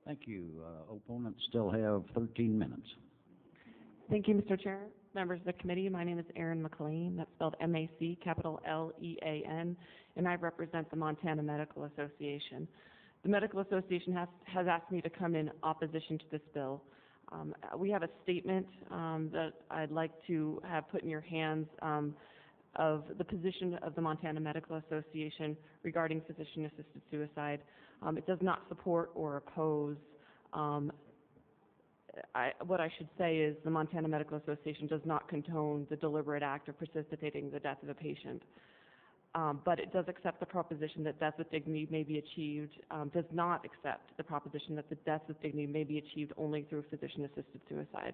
Thank you. Opponents still have 13 minutes. Thank you, Mr. Chair. Members of the committee, my name is Erin MacLean. That's spelled M-A-C, capital L-E-A-N, and I represent the Montana Medical Association. The Medical Association has asked me to come in opposition to this bill. We have a statement that I'd like to have put in your hands of the position of the Montana Medical Association regarding physician-assisted suicide. It does not support or oppose. What I should say is the Montana Medical Association does not condone the deliberate act of precipitating the death of a patient. But it does accept the proposition that death with dignity may be achieved, does not accept the proposition that the death with dignity may be achieved only through physician-assisted suicide.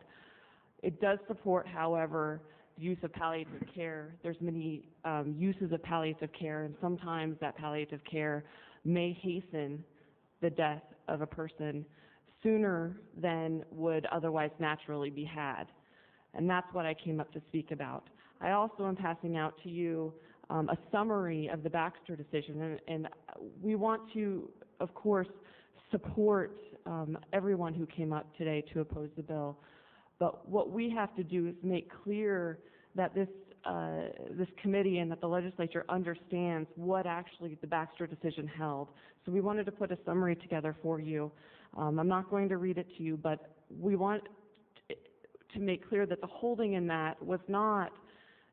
It does support, however, the use of palliative care. There's many uses of palliative care, and sometimes that palliative care may hasten the death of a person sooner than would otherwise naturally be had. And that's what I came up to speak about. I also am passing out to you a summary of the Baxter decision, and we want to, of course, support everyone who came up today to oppose the bill. But what we have to do is make clear that this committee and that the legislature understands what actually the Baxter decision held. So we wanted to put a summary together for you. I'm not going to read it to you, but we want to make clear that the holding in that was not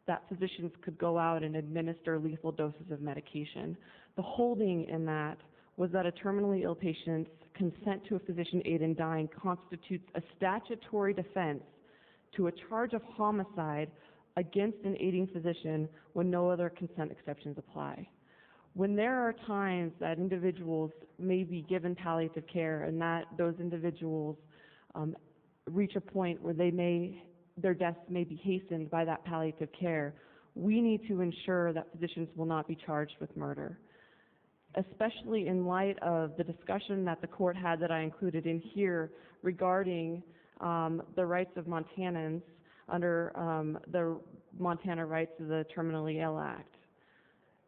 that physicians could go out and administer lethal doses of medication. The holding in that was that a terminally ill patient's consent to a physician aid in dying constitutes a statutory defense to a charge of homicide against an aiding physician when no other consent exceptions apply. When there are times that individuals may be given palliative care and that those individuals reach a point where their deaths may be hastened by that palliative care, we need to ensure that physicians will not be charged with murder, especially in light of the discussion that the court had that I included in here regarding the rights of Montanans under the Montana Rights of the Terminally Ill Act.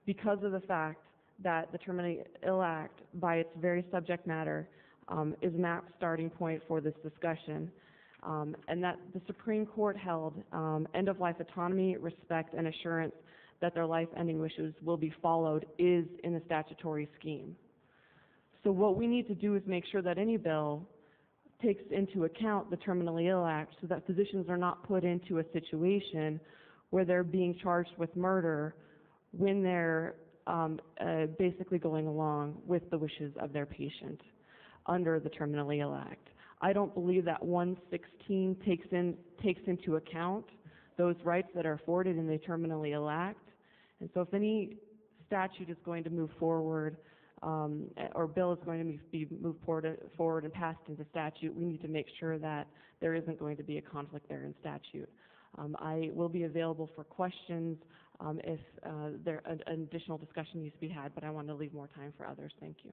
Because of the fact that the Terminally Ill Act, by its very subject matter, is an apt starting point for this discussion, and that the Supreme Court held end-of-life autonomy, respect, and assurance that their life-ending wishes will be followed is in the statutory scheme. So what we need to do is make sure that any bill takes into account the Terminally Ill Act so that physicians are not put into a situation where they're being charged with murder when they're basically going along with the wishes of their patient under the Terminally Ill Act. I don't believe that 116 takes into account those rights that are afforded in the Terminally Ill Act. And so if any statute is going to move forward or bill is going to be moved forward and passed into statute, we need to make sure that there isn't going to be a conflict there in statute. I will be available for questions if an additional discussion needs to be had, but I want to leave more time for others. Thank you.